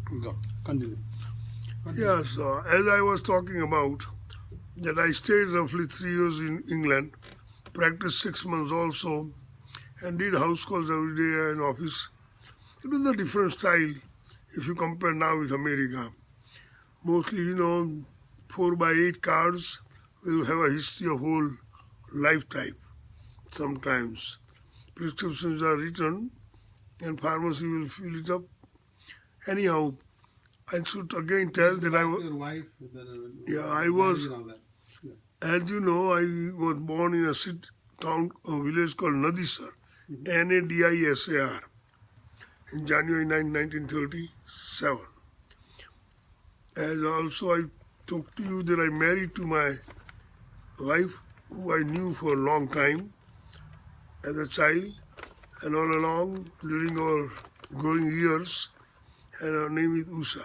Go. Continue. Yes, as I was talking about, that I stayed roughly 3 years in England, practiced 6 months also, and did house calls every day in office. It was a different style if you compare now with America. Mostly, 4 by 8 cards will have a history of whole lifetime. Sometimes prescriptions are written and pharmacy will fill it up. Anyhow, I should again tell that Your wife, I was, and all that. Yeah. as you know, I was born in a a village called Nadisar, Nadisar, in January 1937. As also I talked to you that I married to my wife, who I knew for a long time as a child, and all along during our growing years, and her name is Usha.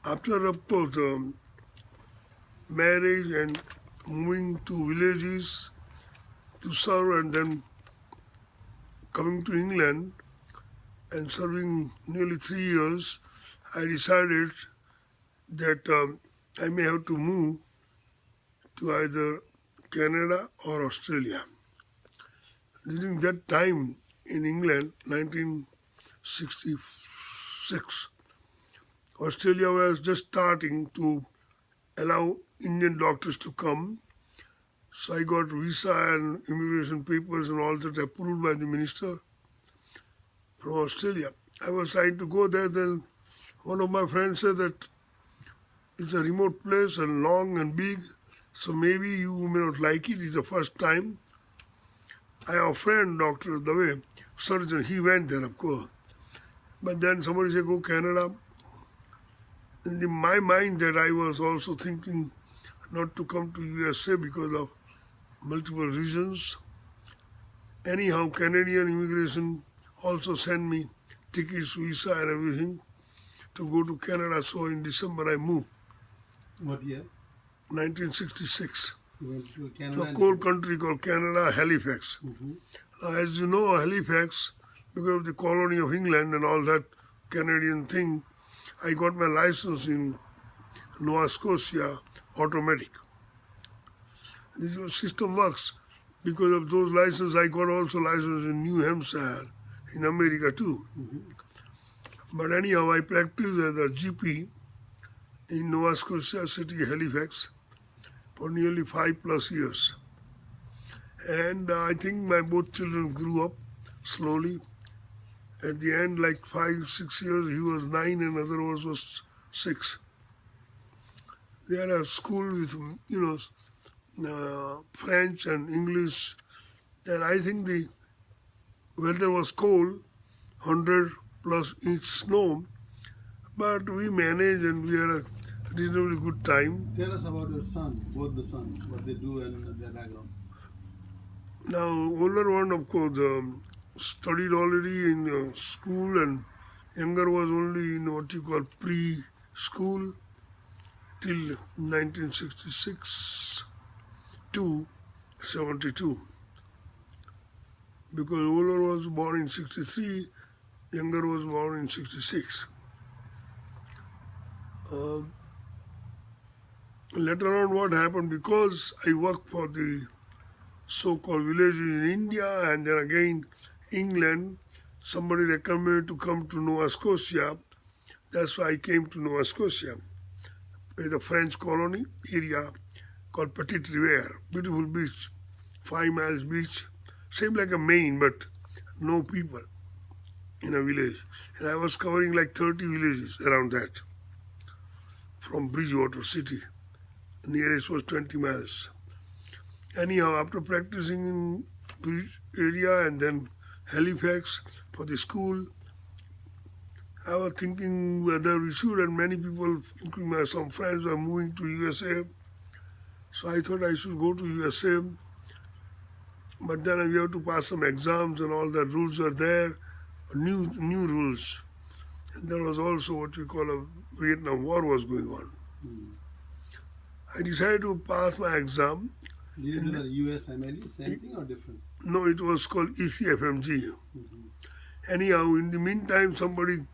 After, of course, marriage and moving to villages to serve, and then coming to England and serving nearly 3 years, I decided that I may have to move to either Canada or Australia. During that time in England, 1966, Australia was just starting to allow Indian doctors to come. So I got visa and immigration papers and all that approved by the minister from Australia. I was trying to go there, then one of my friends said that it's a remote place and long and big, so maybe you may not like it. It's the first time. I have a friend, Dr. Dave, surgeon, he went there, of course. But then somebody said, go Canada. In my mind that I was also thinking not to come to USA because of multiple reasons. Anyhow, Canadian immigration also sent me tickets, visa and everything to go to Canada. So in December I moved. What year? 1966. You went to To Canada. a cold country called Canada, Halifax. As you know, Halifax, because of the colony of England and all that Canadian thing, I got my license in Nova Scotia, automatic. This system works. Because of those licenses, I got also license in New Hampshire, in America too. But anyhow, I practiced as a GP in Nova Scotia City, Halifax, for nearly 5+ years. And I think my both children grew up slowly. At the end, like 5-6 years, he was 9 and other was 6. They had a school with, French and English. And I think the weather was cold, 100+ inch snow. But we managed and we had a reasonably good time. Tell us about your son, both the sons, what they do and their background. Now, older one, of course, studied already in school, and younger was only in what you call preschool till 1966 to 72. Because older was born in 63, younger was born in 66. Later on, what happened, because I worked for the so-called villages in India and then again England, somebody recommended to come to Nova Scotia. That's why I came to Nova Scotia. It's a French colony area called Petite Rivière, beautiful beach, 5 miles beach, same like a Maine, but no people in a village. And I was covering like 30 villages around that from Bridgewater city. The nearest was 20 miles. Anyhow, after practicing in Bridge area and then Halifax for the school, I was thinking whether we should, and many people, including some friends, were moving to USA. So I thought I should go to USA. But then we have to pass some exams and all the rules were there, new rules. And there was also what we call a Vietnam War was going on. I decided to pass my exam. Did you do the USMLE, same thing or different? No, it was called ECFMG. Anyhow, in the meantime, somebody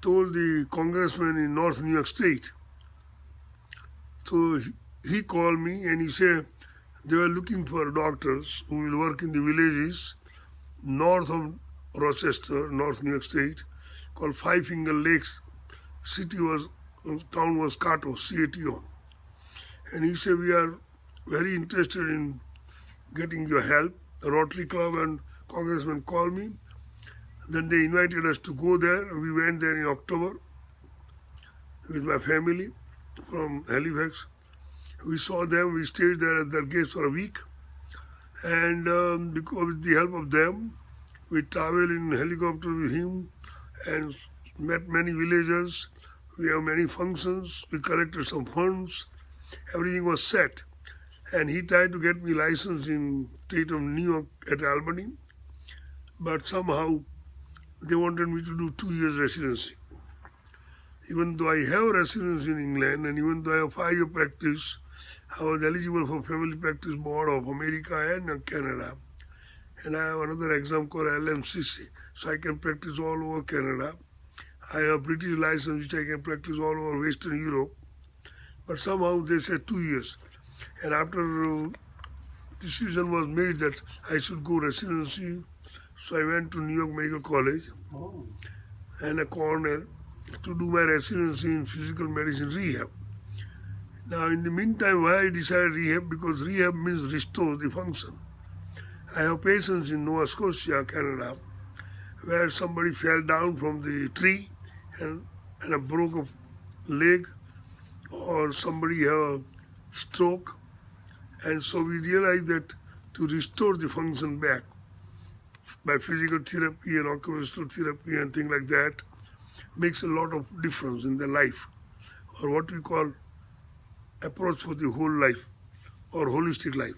told the congressman in North New York State. So he called me and he said they were looking for doctors who will work in the villages north of Rochester, North New York State, called Five Finger Lakes. Town was Cato, C-A-T-O. And he said, we are very interested in getting your help. The Rotary Club and congressman called me. Then they invited us to go there. We went there in October with my family from Halifax. We saw them. We stayed there at their gates for a week. And because with the help of them, we traveled in helicopter with him and met many villagers. We have many functions. We collected some funds. Everything was set. And he tried to get me licensed in state of New York at Albany. But somehow they wanted me to do 2 years residency. Even though I have residency in England and even though I have 5-year practice, I was eligible for Family Practice Board of America and Canada. And I have another exam called LMCC, so I can practice all over Canada. I have a British license which I can practice all over Western Europe. But somehow they said 2 years. And after decision was made that I should go residency, so I went to New York Medical College and a Cornell to do my residency in physical medicine rehab. Now in the meantime, why I decided rehab? Because rehab means restore the function. I have patients in Nova Scotia, Canada, where somebody fell down from the tree and broke a leg, or somebody had a stroke. And so we realized that to restore the function back by physical therapy and occupational therapy and things like that makes a lot of difference in their life, or what we call approach for the whole life or holistic life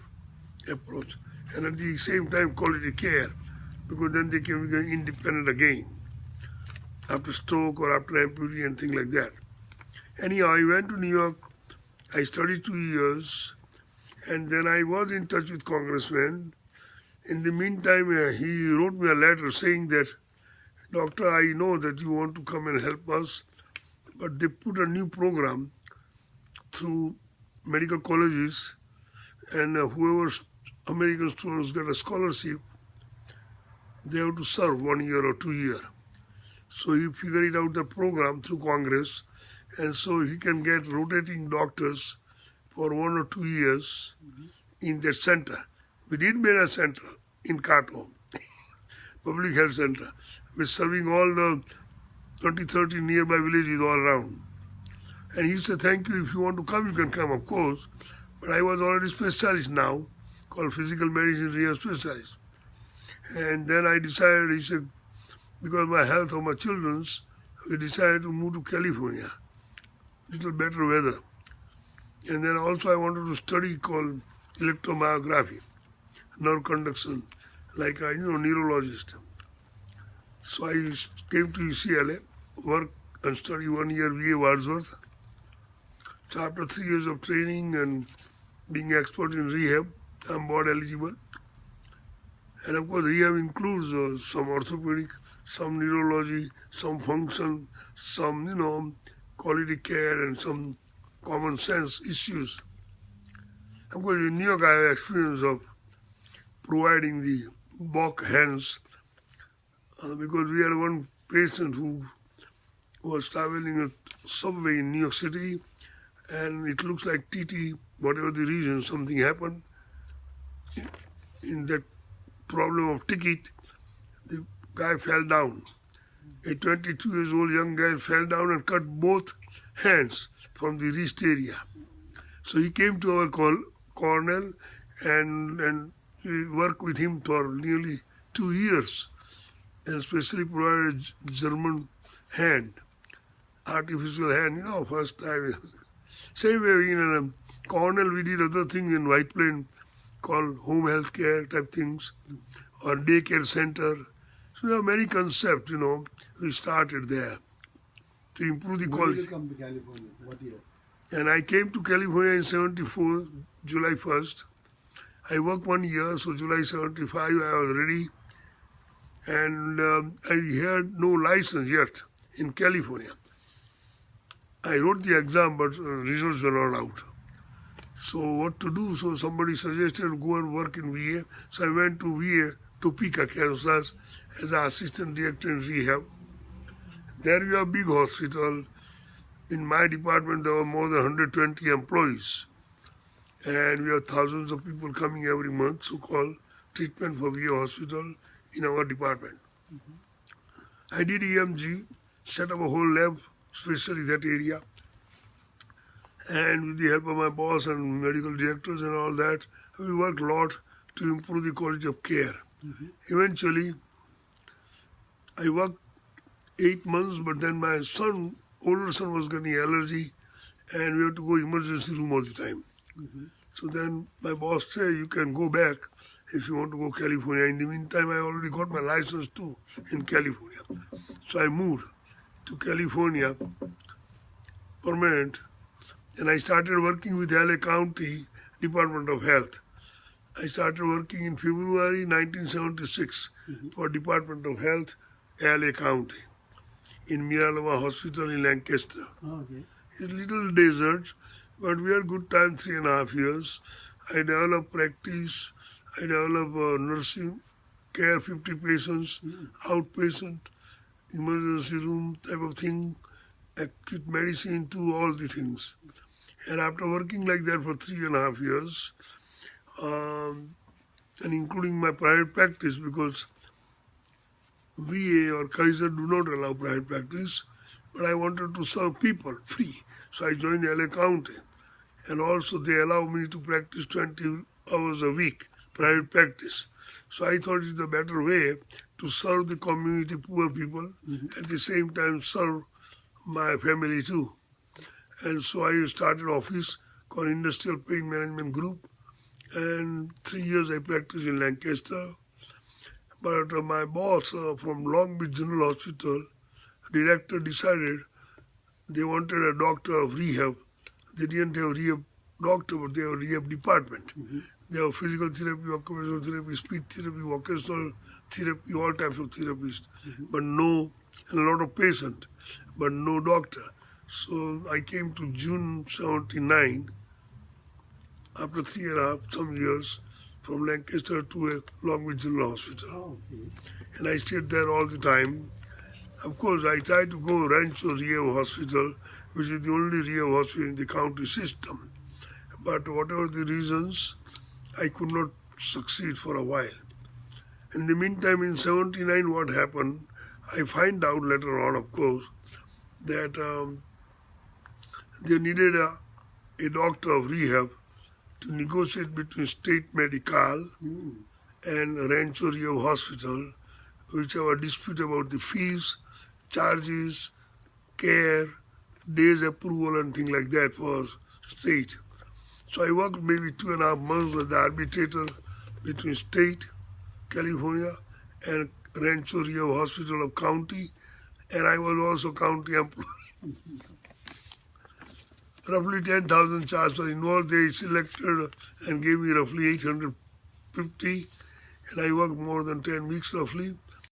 approach. And at the same time quality care, because then they can become independent again after stroke or after amputee and things like that. Anyhow, I went to New York. I studied 2 years, and then I was in touch with congressman. In the meantime, he wrote me a letter saying that, Doctor, I know that you want to come and help us, but they put a new program through medical colleges, and whoever American students get a scholarship, they have to serve 1 year or 2 years. So he figured out the program through Congress, and so he can get rotating doctors for 1 or 2 years in that center. We did make a center in Cato, public health center, with serving all the 20, 30 nearby villages all around. And he said, thank you, if you want to come, you can come, of course. But I was already specialist now, called physical medicine rehab specialist. And then I decided, he said, because of my health of my children's, we decided to move to California, little better weather. And then also I wanted to study called electromyography, nerve conduction, like a neurologist. So I came to UCLA, work and study 1 year VA Wordsworth. So after 3 years of training and being expert in rehab, I'm board eligible. And of course, rehab includes some orthopedic, some neurology, some function, some, quality care and some common sense issues. Of course, in New York, I have experience of providing the Bach hands because we had one patient who was traveling a subway in New York City, and it looks like TT, whatever the reason, something happened. In that problem of ticket, the guy fell down. A 22 years old young guy fell down and cut both hands from the wrist area. So he came to our Cornell and we worked with him for nearly 2 years, and especially provided a German hand, artificial hand, first time. Same way in Cornell we did other things in White Plain called home health care type things or daycare center. So there are many concepts, we started there to improve the quality. When did you come to California? What year? And I came to California in 74, July 1st. I worked 1 year, so July 75 I was ready. And I had no license yet in California. I wrote the exam, but results were not out. So what to do? So somebody suggested go and work in VA. So I went to VA, Topeka, Kansas, as an assistant director in rehab. There we have a big hospital. In my department, there were more than 120 employees. And we have thousands of people coming every month, so-called treatment for VA hospital in our department. I did EMG, set up a whole lab, especially that area. And with the help of my boss and medical directors and all that, we worked a lot to improve the quality of care. Eventually, I worked 8 months, but then my son, older son, was getting allergy, and we had to go emergency room all the time. So then my boss said, you can go back if you want to go California. In the meantime, I already got my license too in California. So I moved to California, permanent, and I started working with LA County Department of Health. I started working in February 1976 for Department of Health, LA County, in Miraloma Hospital in Lancaster. Okay. It's a little desert, but we had good time, 3.5 years. I developed practice, I developed nursing care, 50 patients, outpatient, emergency room type of thing, acute medicine too, all the things. And after working like that for 3.5 years, and including my private practice, because VA or Kaiser do not allow private practice, but I wanted to serve people free. So I joined LA County. And also they allow me to practice 20 hours a week, private practice. So I thought it's a better way to serve the community, poor people, at the same time serve my family too. And so I started office called Industrial Pain Management Group, and 3 years I practiced in Lancaster. But my boss from Long Beach General Hospital, director, decided they wanted a doctor of rehab. They didn't have rehab doctor, but they have rehab department. They have physical therapy, occupational therapy, speech therapy, vocational therapy, all types of therapists, but no, and a lot of patient, but no doctor. So I came to June 79, after 3.5 some years, from Lancaster to a Long Beach General Hospital. And I stayed there all the time. Of course, I tried to go Rancho Rehab Hospital, which is the only rehab hospital in the county system. But whatever the reasons, I could not succeed for a while. In the meantime, in 79, what happened, I find out later on, of course, that they needed a doctor of rehab to negotiate between State Medical and Rancho Rehab Hospital, which have a dispute about the fees, charges, care, days approval and things like that for state. So I worked maybe 2.5 months with the arbitrator between state, California, and Rancho Rehab Hospital of county, and I was also county employee. Roughly 10,000 charges were involved. They selected and gave me roughly 850, and I worked more than 10 weeks roughly.